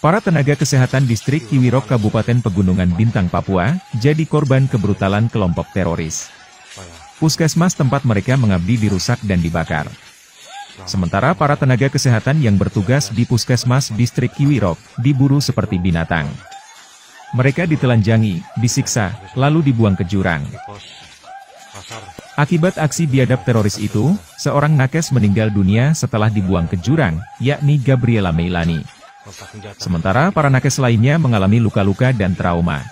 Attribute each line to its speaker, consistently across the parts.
Speaker 1: Para tenaga kesehatan distrik Kiwirok Kabupaten Pegunungan Bintang Papua, jadi korban kebrutalan kelompok teroris. Puskesmas tempat mereka mengabdi dirusak dan dibakar. Sementara para tenaga kesehatan yang bertugas di Puskesmas distrik Kiwirok, diburu seperti binatang. Mereka ditelanjangi, disiksa, lalu dibuang ke jurang. Akibat aksi biadab teroris itu, seorang nakes meninggal dunia setelah dibuang ke jurang, yakni Gabriela Meilani. Sementara para nakes lainnya mengalami luka-luka dan trauma.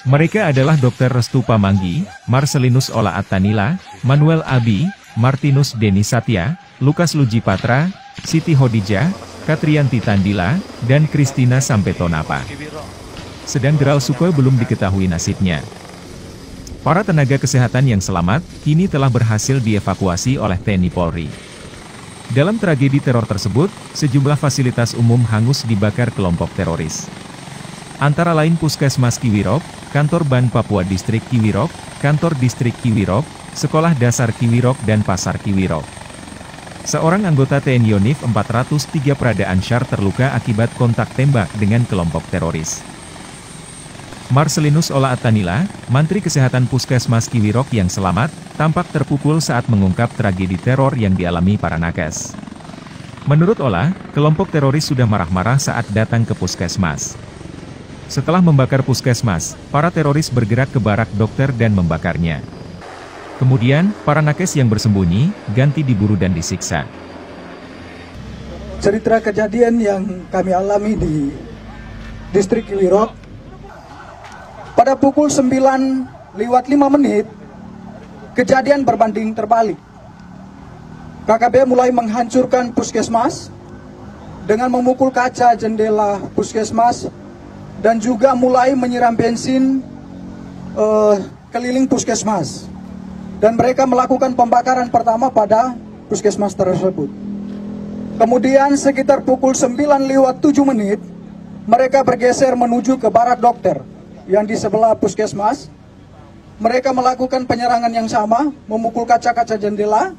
Speaker 1: Mereka adalah Dr. Restu Pamanggi, Marcelinus Ola Attanila, Manuel Abi, Martinus Deni Satya, Lukas Luji Patra, Siti Hodijah, Katrianti Tandila, dan Kristina Sampetonapa. Sedang Geral Suko belum diketahui nasibnya. Para tenaga kesehatan yang selamat, kini telah berhasil dievakuasi oleh TNI Polri. Dalam tragedi teror tersebut, sejumlah fasilitas umum hangus dibakar kelompok teroris. Antara lain Puskesmas Kiwirok, Kantor Ban Papua Distrik Kiwirok, Kantor Distrik Kiwirok, Sekolah Dasar Kiwirok dan Pasar Kiwirok. Seorang anggota TNI Yonif 403 Prada Ansyar terluka akibat kontak tembak dengan kelompok teroris. Marcelinus Ola Attanila, Mantri Kesehatan Puskesmas Kiwirok yang selamat, tampak terpukul saat mengungkap tragedi teror yang dialami para nakes. Menurut Ola, kelompok teroris sudah marah-marah saat datang ke puskesmas. Setelah membakar puskesmas, para teroris bergerak ke barak dokter dan membakarnya. Kemudian, para nakes yang bersembunyi, ganti diburu dan disiksa.
Speaker 2: Cerita kejadian yang kami alami di distrik Kiwirok, pada pukul 9:05, kejadian berbanding terbalik. KKB mulai menghancurkan puskesmas dengan memukul kaca jendela puskesmas dan juga mulai menyiram bensin keliling puskesmas. Dan mereka melakukan pembakaran pertama pada puskesmas tersebut. Kemudian sekitar pukul 9:07, mereka bergeser menuju ke barak dokter yang di sebelah puskesmas. Mereka melakukan penyerangan yang sama, memukul kaca-kaca jendela,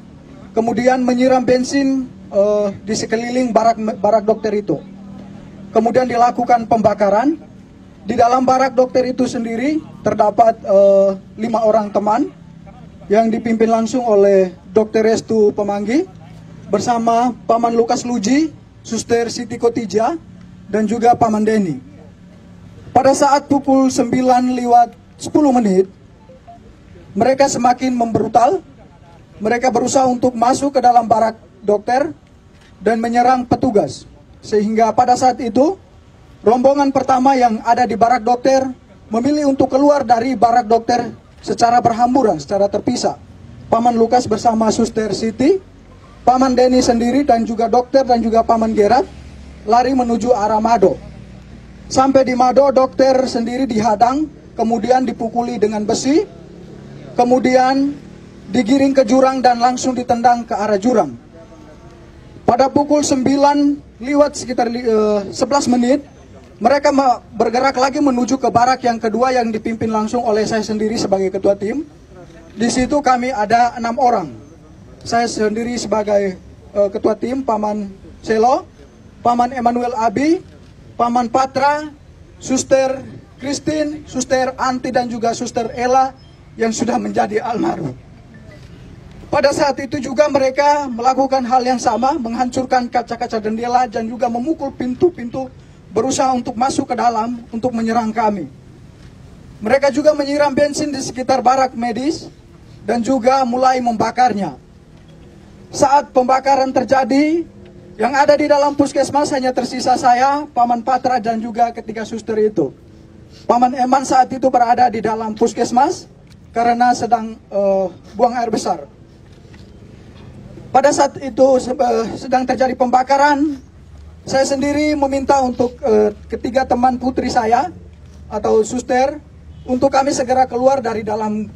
Speaker 2: kemudian menyiram bensin di sekeliling barak dokter itu. Kemudian dilakukan pembakaran. Di dalam barak dokter itu sendiri terdapat 5 orang teman yang dipimpin langsung oleh Dr. Restu Pamanggi bersama Paman Lukas Luji, Suster Siti Kotija, dan juga Paman Deni. Pada saat pukul 9:10, mereka semakin membrutal. Mereka berusaha untuk masuk ke dalam barak dokter dan menyerang petugas. Sehingga pada saat itu, rombongan pertama yang ada di barak dokter memilih untuk keluar dari barak dokter secara berhamburan, secara terpisah. Paman Lukas bersama Suster Siti, Paman Deni sendiri dan juga dokter dan juga Paman Gerat lari menuju arah Mado. Sampai di Mado, dokter sendiri dihadang, kemudian dipukuli dengan besi, kemudian digiring ke jurang dan langsung ditendang ke arah jurang. Pada pukul 9 sekitar 11 menit, mereka bergerak lagi menuju ke barak yang kedua yang dipimpin langsung oleh saya sendiri sebagai ketua tim. Di situ kami ada 6 orang. Saya sendiri sebagai ketua tim, Paman Selo, Paman Emmanuel Abi, Paman Patra, Suster Christine, Suster Anti dan juga Suster Ella yang sudah menjadi almarhum. Pada saat itu juga mereka melakukan hal yang sama, menghancurkan kaca-kaca jendela dan juga memukul pintu-pintu, berusaha untuk masuk ke dalam untuk menyerang kami. Mereka juga menyiram bensin di sekitar barak medis dan juga mulai membakarnya. Saat pembakaran terjadi, yang ada di dalam puskesmas hanya tersisa saya, Paman Patra dan juga ketiga suster itu. Paman Eman saat itu berada di dalam puskesmas karena sedang buang air besar. Pada saat itu sedang terjadi pembakaran, saya sendiri meminta untuk ketiga teman putri saya atau suster untuk kami segera keluar dari dalam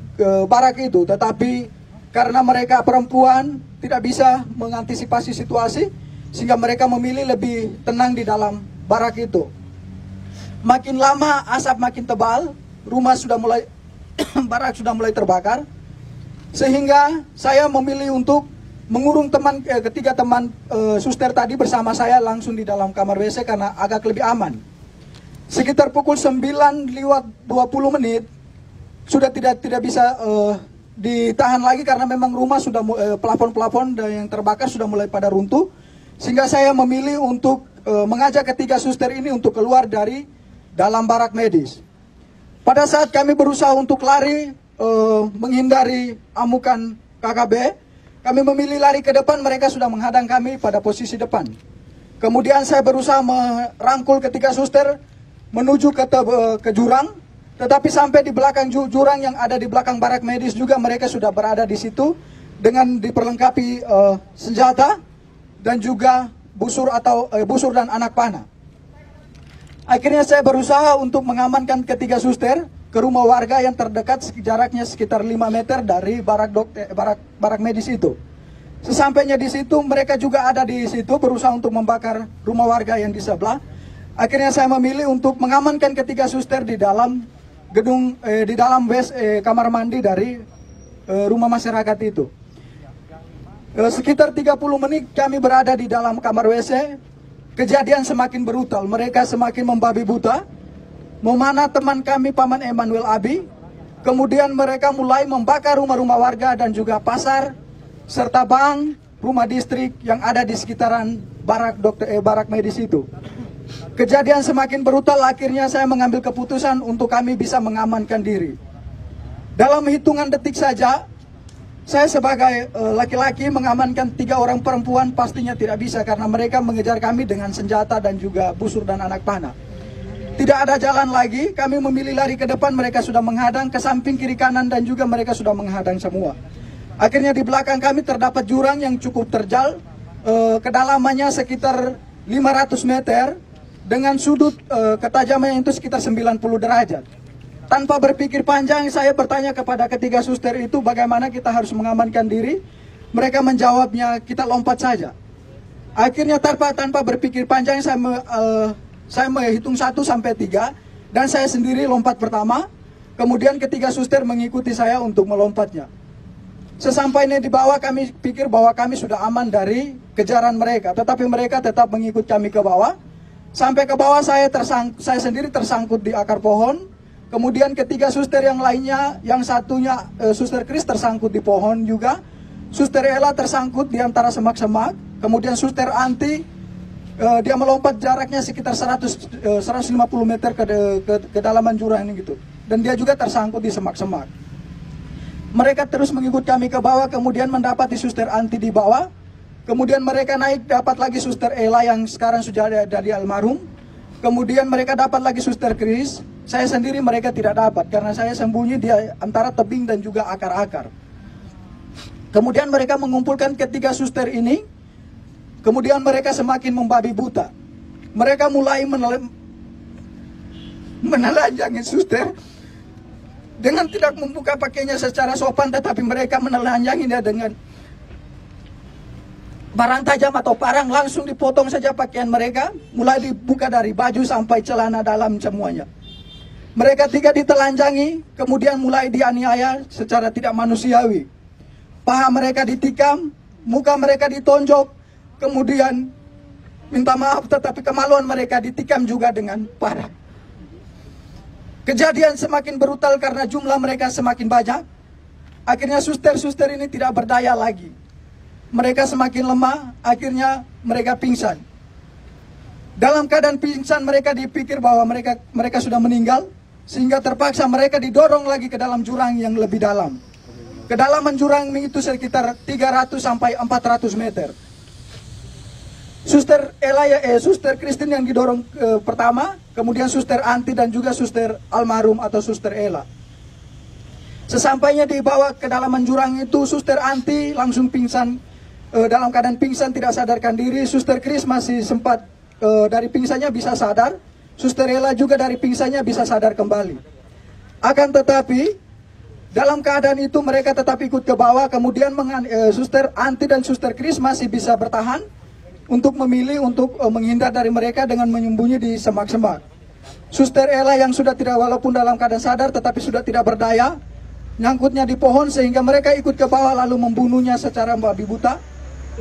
Speaker 2: barak itu. Tetapi karena mereka perempuan tidak bisa mengantisipasi situasi, sehingga mereka memilih lebih tenang di dalam barak itu. Makin lama asap makin tebal, rumah sudah mulai barak sudah mulai terbakar, sehingga saya memilih untuk mengurung ketiga teman suster tadi bersama saya langsung di dalam kamar WC karena agak lebih aman. Sekitar pukul 9:20 sudah tidak bisa ditahan lagi karena memang rumah sudah plafon-plafon yang terbakar sudah mulai pada runtuh, sehingga saya memilih untuk mengajak ketiga suster ini untuk keluar dari dalam barak medis. Pada saat kami berusaha untuk lari menghindari amukan KKB, kami memilih lari ke depan, mereka sudah menghadang kami pada posisi depan. Kemudian saya berusaha merangkul ketiga suster menuju ke jurang, tetapi sampai di belakang jurang yang ada di belakang barak medis juga mereka sudah berada di situ dengan diperlengkapi senjata dan juga busur dan anak panah. Akhirnya saya berusaha untuk mengamankan ketiga suster ke rumah warga yang terdekat, jaraknya sekitar 5 meter dari barak medis itu. Sesampainya di situ, mereka juga ada di situ berusaha untuk membakar rumah warga yang di sebelah. Akhirnya saya memilih untuk mengamankan ketiga suster di dalam gedung, di dalam kamar mandi dari rumah masyarakat itu. Sekitar 30 menit kami berada di dalam kamar WC. Kejadian semakin brutal, mereka semakin membabi buta, memanah teman kami Paman Emmanuel Abi. Kemudian mereka mulai membakar rumah-rumah warga dan juga pasar, serta bank, rumah distrik yang ada di sekitaran barak medis itu. Kejadian semakin brutal, akhirnya saya mengambil keputusan untuk kami bisa mengamankan diri. Dalam hitungan detik saja, saya sebagai laki-laki mengamankan 3 orang perempuan pastinya tidak bisa karena mereka mengejar kami dengan senjata dan juga busur dan anak panah. Tidak ada jalan lagi, kami memilih lari ke depan, mereka sudah menghadang, ke samping kiri kanan dan juga mereka sudah menghadang semua. Akhirnya di belakang kami terdapat jurang yang cukup terjal, kedalamannya sekitar 500 meter dengan sudut ketajamannya itu sekitar 90 derajat. Tanpa berpikir panjang, saya bertanya kepada ketiga suster itu bagaimana kita harus mengamankan diri. Mereka menjawabnya, kita lompat saja. Akhirnya tanpa berpikir panjang, saya menghitung 1 sampai 3 dan saya sendiri lompat pertama. Kemudian ketiga suster mengikuti saya untuk melompatnya. Sesampainya di bawah, kami pikir bahwa kami sudah aman dari kejaran mereka, tetapi mereka tetap mengikut kami ke bawah. Sampai ke bawah saya sendiri tersangkut di akar pohon. Kemudian ketiga suster yang lainnya, yang satunya suster Kris tersangkut di pohon juga. Suster Ella tersangkut di antara semak-semak. Kemudian suster Anti, dia melompat jaraknya sekitar 150 meter ke kedalaman jurang ini gitu. Dan dia juga tersangkut di semak-semak. Mereka terus mengikut kami ke bawah, kemudian mendapati suster Anti di bawah. Kemudian mereka naik, dapat lagi suster Ella yang sekarang sudah ada di almarhum. Kemudian mereka dapat lagi suster Kris. Saya sendiri mereka tidak dapat karena saya sembunyi di antara tebing dan juga akar-akar. Kemudian mereka mengumpulkan ketiga suster ini. Kemudian mereka semakin membabi buta. Mereka mulai menelanjangi suster dengan tidak membuka pakainya secara sopan, tetapi mereka menelanjanginya dengan barang tajam atau parang, langsung dipotong saja pakaian mereka, mulai dibuka dari baju sampai celana dalam semuanya. Mereka 3 ditelanjangi, kemudian mulai dianiaya secara tidak manusiawi. Paha mereka ditikam, muka mereka ditonjok, kemudian minta maaf tetapi kemaluan mereka ditikam juga dengan parah. Kejadian semakin brutal karena jumlah mereka semakin banyak. Akhirnya suster-suster ini tidak berdaya lagi. Mereka semakin lemah, akhirnya mereka pingsan. Dalam keadaan pingsan mereka dipikir bahwa mereka sudah meninggal, sehingga terpaksa mereka didorong lagi ke dalam jurang yang lebih dalam. Kedalaman jurang itu sekitar 300 sampai 400 meter. Suster Ella, Suster Kristin yang didorong pertama, kemudian Suster Anti dan juga Suster almarhum atau Suster Ella. Sesampainya dibawa ke dalaman jurang itu, Suster Anti langsung pingsan, dalam keadaan pingsan tidak sadarkan diri. Suster Kris masih sempat dari pingsannya bisa sadar. Suster Ella juga dari pingsannya bisa sadar kembali. Akan tetapi dalam keadaan itu mereka tetap ikut ke bawah. Kemudian Suster Anti dan Suster Kris masih bisa bertahan untuk memilih untuk menghindar dari mereka dengan menyembunyi di semak-semak. Suster Ella yang sudah tidak, walaupun dalam keadaan sadar tetapi sudah tidak berdaya, nyangkutnya di pohon sehingga mereka ikut ke bawah lalu membunuhnya secara babi buta.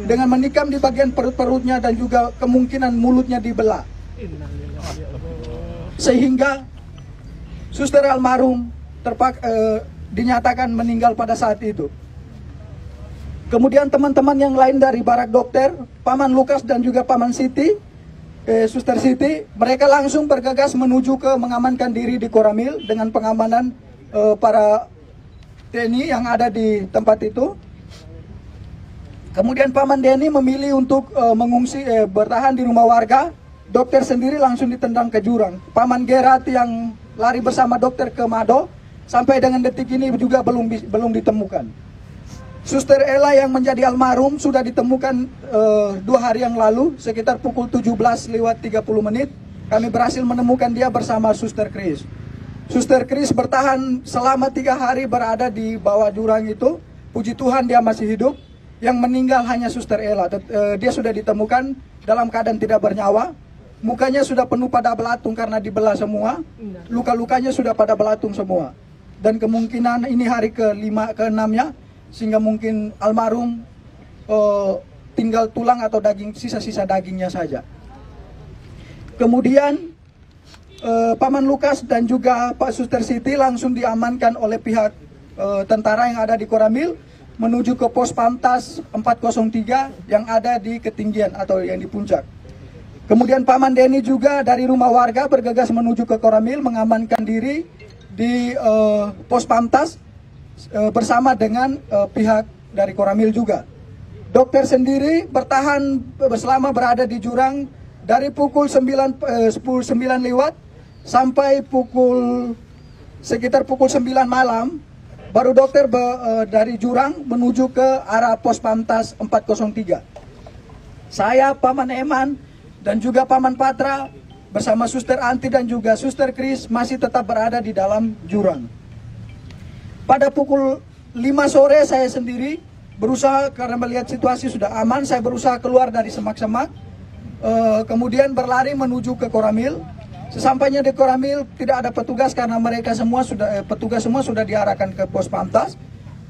Speaker 2: dengan menikam di bagian perut-perutnya dan juga kemungkinan mulutnya dibelah. Sehingga suster almarhum dinyatakan meninggal pada saat itu. Kemudian teman-teman yang lain dari barak dokter, Paman Lukas dan juga Paman Siti, Suster Siti, mereka langsung bergegas menuju ke mengamankan diri di Koramil dengan pengamanan para TNI yang ada di tempat itu. Kemudian Paman Denny memilih untuk mengungsi, bertahan di rumah warga. Dokter sendiri langsung ditendang ke jurang. Paman Gerat yang lari bersama dokter ke Mado, sampai dengan detik ini juga belum ditemukan. Suster Ella yang menjadi almarhum sudah ditemukan 2 hari yang lalu, sekitar pukul 17:30 kami berhasil menemukan dia bersama Suster Chris. Suster Chris bertahan selama 3 hari berada di bawah jurang itu. Puji Tuhan dia masih hidup. Yang meninggal hanya Suster Ella. Dia sudah ditemukan dalam keadaan tidak bernyawa. Mukanya sudah penuh pada belatung karena dibelah semua. Luka-lukanya sudah pada belatung semua. Dan kemungkinan ini hari ke-5, ke-6-nya. Sehingga mungkin almarhum tinggal tulang atau daging, sisa-sisa dagingnya saja. Kemudian Paman Lukas dan juga Pak Suster Siti langsung diamankan oleh pihak tentara yang ada di Koramil menuju ke pos Pantas 403 yang ada di ketinggian atau yang di puncak. Kemudian Paman Denny juga dari rumah warga bergegas menuju ke Koramil mengamankan diri di pos Pantas bersama dengan pihak dari Koramil juga. Dokter sendiri bertahan selama berada di jurang dari pukul 9 sampai sekitar pukul 9 malam. Baru dokter dari jurang menuju ke arah pos Pantas 403. Saya, Paman Eman, dan juga Paman Patra bersama Suster Anti dan juga Suster Chris masih tetap berada di dalam jurang. Pada pukul 5 sore saya sendiri berusaha, karena melihat situasi sudah aman, saya berusaha keluar dari semak-semak, kemudian berlari menuju ke Koramil. Sesampainya di Koramil tidak ada petugas karena mereka semua petugas semua sudah diarahkan ke pos Pantas,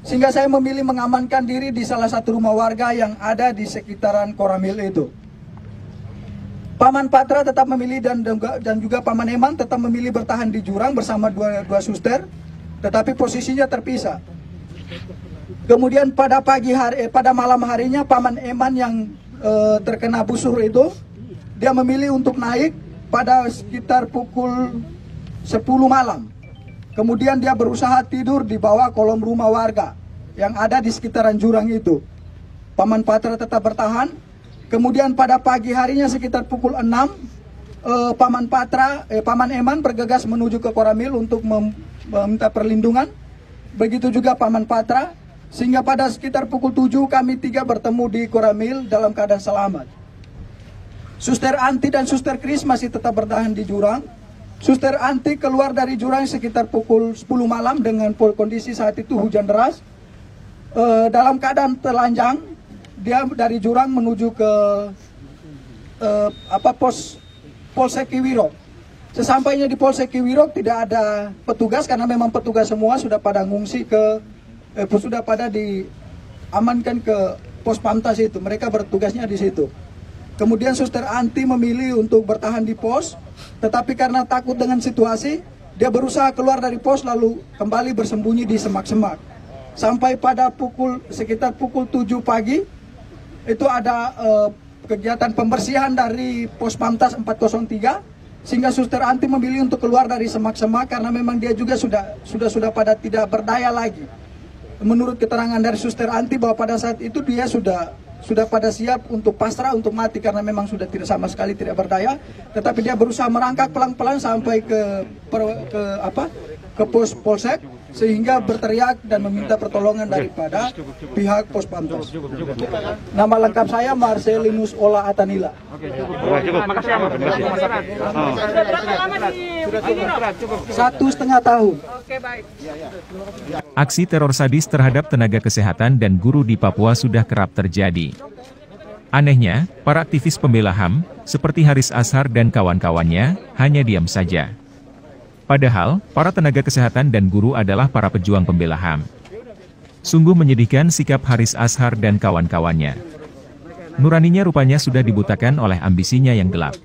Speaker 2: sehingga saya memilih mengamankan diri di salah satu rumah warga yang ada di sekitaran Koramil itu. Paman Patra tetap memilih dan juga Paman Eman tetap memilih bertahan di jurang bersama dua suster, tetapi posisinya terpisah. Kemudian pada malam harinya Paman Eman yang terkena busur itu, dia memilih untuk naik pada sekitar pukul 10 malam. Kemudian dia berusaha tidur di bawah kolom rumah warga yang ada di sekitaran jurang itu. Paman Patra tetap bertahan. Kemudian pada pagi harinya sekitar pukul 6, Paman Eman bergegas menuju ke Koramil untuk meminta perlindungan. Begitu juga Paman Patra, sehingga pada sekitar pukul 7 kami 3 bertemu di Koramil dalam keadaan selamat. Suster Anti dan Suster Chris masih tetap bertahan di jurang. Suster Anti keluar dari jurang sekitar pukul 10 malam dengan kondisi saat itu hujan deras. Dalam keadaan telanjang, dia dari jurang menuju ke Polsek Kiwirok. Sesampainya di Polsek Kiwirok tidak ada petugas karena memang petugas semua sudah pada ngungsi sudah pada diamankan ke pos Pantas itu. Mereka bertugasnya di situ. Kemudian Suster Anti memilih untuk bertahan di pos, tetapi karena takut dengan situasi, dia berusaha keluar dari pos lalu kembali bersembunyi di semak-semak. Sampai pada sekitar pukul 7 pagi, itu ada kegiatan pembersihan dari pos Pantas 403, sehingga Suster Anti memilih untuk keluar dari semak-semak karena memang dia juga sudah pada tidak berdaya lagi. Menurut keterangan dari Suster Anti bahwa pada saat itu dia sudah pada siap untuk pasrah, untuk mati karena memang sudah tidak sama sekali tidak berdaya, tetapi dia berusaha merangkak pelan-pelan sampai ke pos polsek sehingga berteriak dan meminta pertolongan daripada pihak pos Pantas. Nama lengkap saya Marcelinus Ola Atanila.
Speaker 3: Cukup. Makasih ya, Berapa lama di
Speaker 2: 1,5 tahun.
Speaker 3: Oke, baik.
Speaker 1: Aksi teror sadis terhadap tenaga kesehatan dan guru di Papua sudah kerap terjadi. Anehnya, para aktivis pembela HAM, seperti Haris Ashar dan kawan-kawannya, hanya diam saja. Padahal, para tenaga kesehatan dan guru adalah para pejuang pembela HAM. Sungguh menyedihkan sikap Haris Ashar dan kawan-kawannya. Nuraninya rupanya sudah dibutakan oleh ambisinya yang gelap.